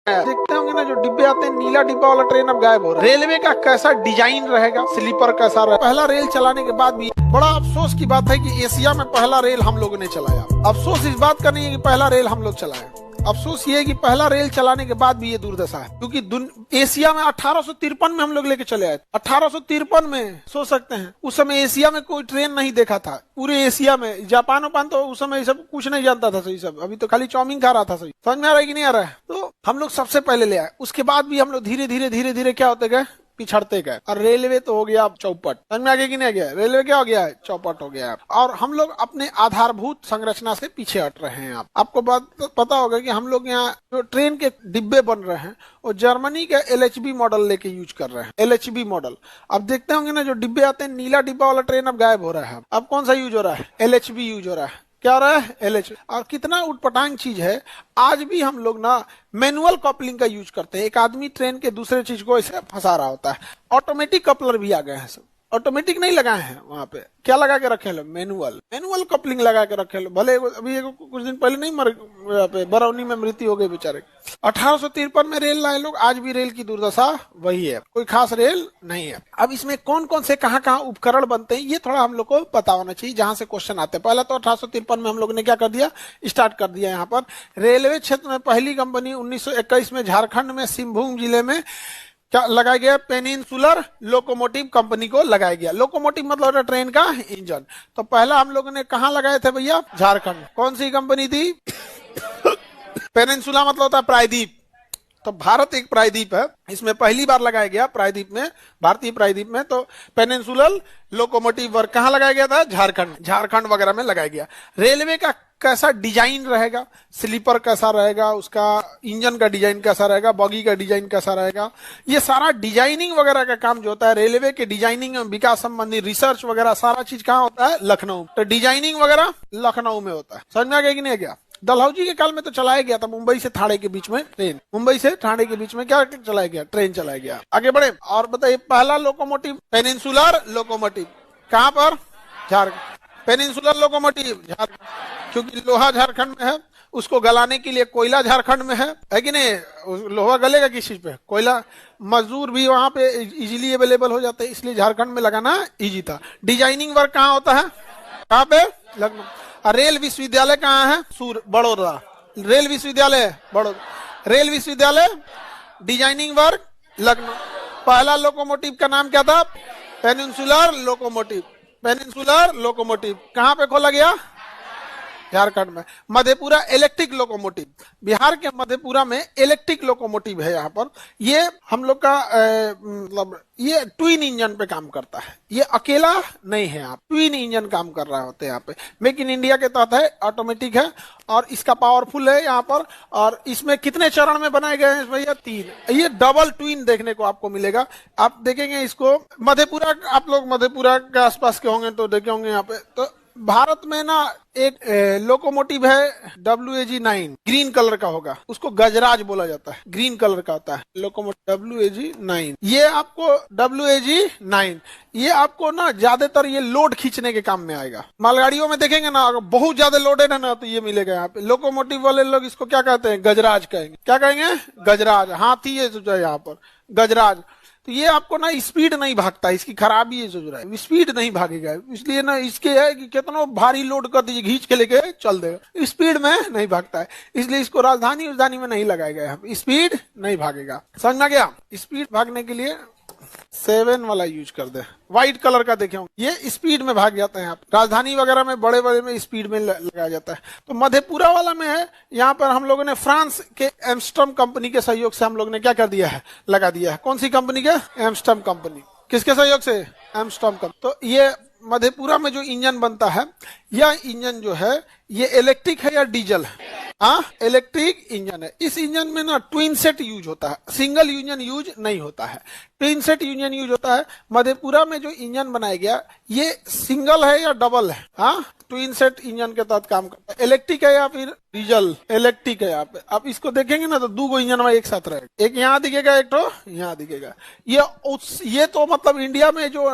देखते होंगे ना जो डिब्बे आते हैं, नीला डिब्बा वाला ट्रेन अब गायब हो रहा है। रेलवे का कैसा डिजाइन रहेगा, स्लीपर कैसा रहेगा। पहला रेल चलाने के बाद भी बड़ा अफसोस की बात है कि एशिया में पहला रेल हम लोगों ने चलाया। अफसोस इस बात का नहीं है कि पहला रेल हम लोग चलाए, अफसोस ये है कि पहला रेल चलाने के बाद भी ये दुर्दशा है। क्योंकि एशिया में 1853 में हम लोग लेके चले आए। 1853 में सोच सकते हैं, उस समय एशिया में कोई ट्रेन नहीं देखा था पूरे एशिया में। जापान वापान तो उस समय सब कुछ नहीं जानता था सही, सब अभी तो खाली चाउमीन खा रहा था सही। समझ में आ रहा है कि नहीं आ रहा है? तो हम लोग सबसे पहले ले आए, उसके बाद भी हम लोग धीरे धीरे क्या होते गए, पिछड़ते गए। और रेलवे तो हो गया अब चौपट। समझ में आ गया कि नहीं आ गया? रेलवे क्या हो गया है, चौपट हो गया है। और हम लोग अपने आधारभूत संरचना से पीछे हट रहे हैं। आपको बात पता होगा कि हम लोग यहाँ जो ट्रेन के डिब्बे बन रहे हैं वो जर्मनी के LHB मॉडल लेके यूज कर रहे हैं। LHB मॉडल अब देखते होंगे ना जो डिब्बे आते हैं, नीला डिब्बा वाला ट्रेन अब गायब हो रहा है। अब कौन सा यूज हो रहा है? LHB यूज हो रहा है। क्या हो रहा है? LHB। और कितना उटपटांग चीज है, आज भी हम लोग ना मैनुअल कपलिंग का यूज करते हैं। एक आदमी ट्रेन के दूसरे चीज को ऐसे फंसा रहा होता है। ऑटोमेटिक कपलर भी आ गए हैं, सब ऑटोमेटिक नहीं लगाए हैं। वहां पे क्या लगा के रखे लोग? मैनुअल कपलिंग लगा के रखे लोग। भले अभी कुछ दिन पहले नहीं मर पे बरौनी में मृत्यु हो गई बेचारे। 1853 में रेल लाए लोग, आज भी रेल की दुर्दशा वही है, कोई खास रेल नहीं है। अब इसमें कौन कौन से कहाँ उपकरण बनते हैं ये थोड़ा हम लोग को पता होना चाहिए, जहां से क्वेश्चन आते हैं। पहला तो 1853 में हम लोग ने क्या कर दिया, स्टार्ट कर दिया। यहाँ पर रेलवे क्षेत्र में पहली कंपनी 1921 में झारखंड में सिंहभूम जिले में क्या लगाया गया, पेनिनसुलर लोकोमोटिव कंपनी को लगाया गया। लोकोमोटिव मतलब ट्रेन का इंजन। तो पहला हम लोगों ने कहा लगाए थे भैया, झारखंड। कौन सी कंपनी थी? पेनिनसुला मतलब होता है प्रायद्वीप। तो भारत एक प्रायद्वीप है, इसमें पहली बार लगाया गया प्रायद्वीप में, भारतीय प्रायद्वीप में। तो पेनिनसुलर लोकोमोटिव वर्क कहाँ लगाया गया था? झारखंड वगैरह में लगाया गया। रेलवे का कैसा डिजाइन रहेगा, स्लीपर कैसा रहेगा, उसका इंजन का डिजाइन कैसा रहेगा, बॉगी का डिजाइन कैसा रहेगा, ये सारा डिजाइनिंग वगैरह का काम जो होता है रेलवे के डिजाइनिंग विकास संबंधी रिसर्च वगैरह सारा चीज कहाँ होता है? लखनऊ। तो डिजाइनिंग वगैरह लखनऊ में होता है। समझ में आ गया कि नहीं गया? डलहौजी के काल में तो चलाया गया था मुंबई से ठाणे के बीच में ट्रेन। मुंबई से ठाणे के बीच में क्या चलाया गया? ट्रेन चलाया गया। आगे बढ़े और बताइए, पहला लोकोमोटिव पेनिनसुलर लोकोमोटिव कहाँ पर? झारखंड। पेनिनसुलर लोकोमोटिव झारखंड, क्योंकि लोहा झारखंड में है, उसको गलाने के लिए कोयला झारखंड में है कि नहीं? लोहा गलेगा किस चीज पे? कोयला। मजदूर भी वहां पे इजीली अवेलेबल हो जाते हैं, इसलिए झारखंड में लगाना इजी था। डिजाइनिंग वर्क कहाँ होता है? कहाँ पे? लखनऊ। रेल विश्वविद्यालय कहाँ है? बड़ौदा। रेल विश्वविद्यालय बड़ौदा। रेल विश्वविद्यालय डिजाइनिंग वर्क लखनऊ। पहला लोकोमोटिव का नाम क्या था? Peninsular locomotive. पेनिनसुलर लोकोमोटिव कहाँ पे खोला गया? झारखंड में। मधेपुरा इलेक्ट्रिक लोकोमोटिव, बिहार के मधेपुरा में इलेक्ट्रिक लोकोमोटिव है। यहाँ पर ये हम लोग का मतलब ये ट्विन इंजन पे काम करता है, ये अकेला नहीं है। आप ट्विन इंजन काम कर रहा होते हैं यहाँ पे। मेक इन इंडिया के तहत है, ऑटोमेटिक है और इसका पावरफुल है यहाँ पर। और इसमें कितने चरण में बनाए गए हैं भैया? 3। ये डबल ट्विन देखने को आपको मिलेगा। आप देखेंगे इसको मधेपुरा, आप लोग मधेपुरा के आसपास के होंगे तो देखे होंगे यहाँ पे। तो भारत में ना एक लोकोमोटिव है WAG-9, ग्रीन कलर का होगा, उसको गजराज बोला जाता है, ग्रीन कलर का होता है लोकोमोटिव WAG-9। ये आपको WAG-9 ये आपको ना ज्यादातर ये लोड खींचने के काम में आएगा। मालगाड़ियों में देखेंगे ना, अगर बहुत ज्यादा लोडेड है ना तो ये मिलेगा यहाँ पे। लोकोमोटिव वाले लोग इसको क्या कहते हैं? गजराज कहेंगे। क्या कहेंगे? गजराज। हाथी है जो यहाँ पर गजराज। तो ये आपको ना स्पीड नहीं भागता, इसकी खराबी है जो है, स्पीड नहीं भागेगा। इसलिए ना इसके है कि कितना भारी लोड कर दीजिए, खींच के लेके चल देगा, स्पीड में नहीं भागता है। इसलिए इसको राजधानी में नहीं लगाया गया है, स्पीड नहीं भागेगा। समझ में गया? स्पीड भागने के लिए 7 वाला यूज कर दे, व्हाइट कलर का देखे ये स्पीड में भाग जाता है। यहाँ राजधानी वगैरह में बड़े बड़े में स्पीड में लगाया जाता है। तो मधेपुरा वाला में है, यहाँ पर हम लोगों ने फ्रांस के एम्स्टर्म कंपनी के सहयोग से हम लोग ने क्या कर दिया है? लगा दिया है। कौन सी कंपनी के? एम्स्टर्म कंपनी। किसके सहयोग से? एम्स्टर्म कंपनी। तो ये मधेपुरा में जो इंजन बनता है, यह इंजन जो है ये इलेक्ट्रिक है या डीजल है? इलेक्ट्रिक इंजन है। इस इंजन में ना ट्विन सेट यूज होता है, सिंगल इंजन यूज नहीं होता है, ट्विन सेट इंजन यूज होता है। मधेपुरा में जो इंजन बनाया गया ये सिंगल है या डबल है? ट्विन सेट इंजन के तहत काम करता है। इलेक्ट्रिक है या फिर डीजल? इलेक्ट्रिक है। यहाँ पे आप इसको देखेंगे ना तो 2 इंजन में एक साथ रहेगा, एक यहाँ दिखेगा, एक तो यहाँ दिखेगा। ये तो मतलब इंडिया में जो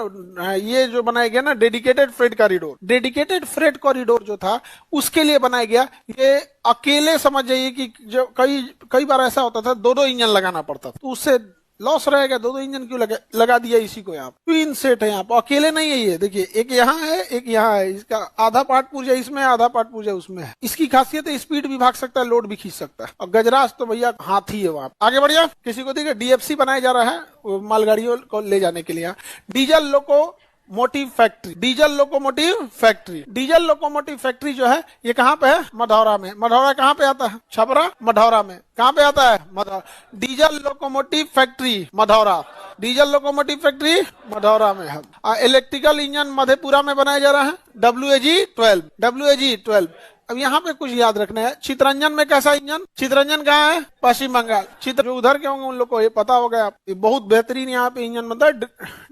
ये जो बनाया गया ना dedicated freight corridor, dedicated freight corridor जो था उस किसके लिए बनाया गया? ये अकेले समझ जाइए कि जो कई बार ऐसा होता था, दो इंजन लगाना पड़ता था, तो उससे लॉस रहेगा। दो इंजन क्यों लगा दिया इसी को? यहाँ ट्विन सेट है, यहाँ पर अकेले नहीं है ये। देखिए, एक यहाँ है, एक यहाँ है, इसका आधा पार्ट पुर्जा इसमें है, आधा पार्ट पुर्जा उसमें है। इसकी खासियत है स्पीड भी भाग सकता है, लोड भी खींच सकता है। और गजराज तो भैया हाथी है वहाँ। आगे बढ़िया, किसी को देखिए DFC बनाया जा रहा है मालगाड़ियों को ले जाने के लिए। Diesel locomotive factory, diesel locomotive factory. Diesel locomotive factory जो है ये कहाँ पे है? मढ़ौरा में। मढ़ौरा कहाँ पे आता है? छपरा मढ़ौरा में। कहाँ पे आता है? Marhaura. Diesel locomotive factory Marhaura, diesel locomotive factory Marhaura में है। इलेक्ट्रिकल इंजन मधेपुरा में बनाया जा रहा है, WAG-12। अब यहाँ पे कुछ याद रखना है। चितरंजन में कैसा इंजन? चितरंजन कहाँ है? पश्चिम बंगाल। जो उधर के होंगे उन लोग को ये पता होगा। ये बहुत बेहतरीन यहाँ पे इंजन बनता है,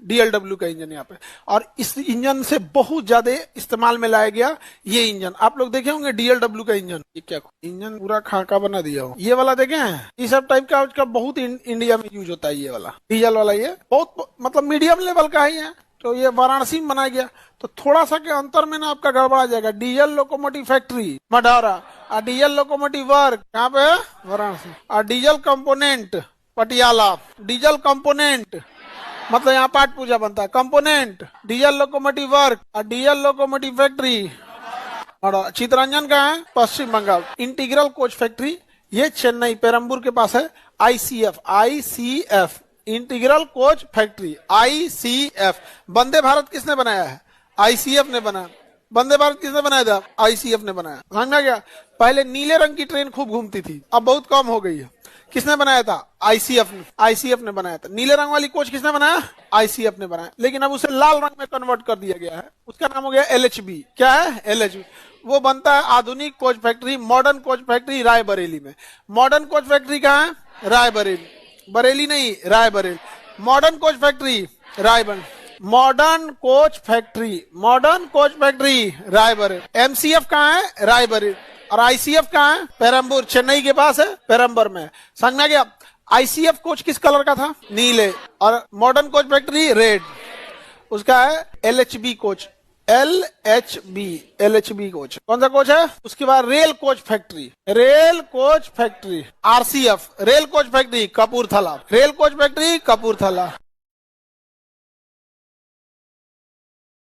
DLW का इंजन यहाँ पे। और इस इंजन से बहुत ज्यादा इस्तेमाल में लाया गया ये इंजन। आप लोग देखे होंगे DLW का इंजन। ये क्या इंजन पूरा खाका बना दिया हो, ये वाला देखे हैं? इस सब टाइप का बहुत इंडिया में यूज होता है ये वाला डीजल वाला। ये बहुत मतलब मीडियम लेवल का है। तो ये वाराणसी में बनाया गया, तो थोड़ा सा के अंतर में ना आपका गड़बड़ा जाएगा। डीजल लोकोमोटिव फैक्ट्री मढ़ौरा और डीजल लोकोमोटिव वर्क कहाँ पे? वाराणसी। और diesel component Patiala. Diesel component मतलब यहाँ पार्ट पूजा बनता है, कंपोनेंट डीजल लोकोमोटिव वर्क और डीजल लोकोमोटिव फैक्ट्री। और चितरंजन कहाँ है? पश्चिम बंगाल। इंटीग्रल कोच फैक्ट्री ये चेन्नई पेरम्बूर के पास है। ICF integral coach factory, ICF। Vande Bharat किसने बनाया है? ICF ने बनाया। वंदे भारत किसने बनाया था? ICF ने बनाया। समझ में आ गया? पहले नीले रंग की ट्रेन खूब घूमती थी, अब बहुत कम हो गई है। किसने बनाया था? ICF ने बनाया था। नीले रंग वाली कोच किसने बनाया? ICF ने बनाया। लेकिन अब उसे लाल रंग में कन्वर्ट कर दिया गया है, उसका नाम हो गया LHB। क्या है? LHB। वो बनता है आधुनिक coach factory, modern coach factory Raebareli में। मॉडर्न कोच फैक्ट्री कहाँ है? रायबरेली। बरेली नहीं, Raebareli. Modern coach factory Raebareli. Modern coach factory Raebareli. MCF कहाँ है? रायबरेली। और ICF कहाँ है? पेरम्बूर, चेन्नई के पास है, पेरम्बूर में। समझ में आ गया? ICF कोच किस कलर का था? नीले। और मॉडर्न कोच फैक्ट्री रेड। उसका है LHB कोच, LHB कोच। कौन सा कोच है? उसके बाद rail coach factory, RCF rail coach factory Kapurthala, rail coach factory Kapurthala.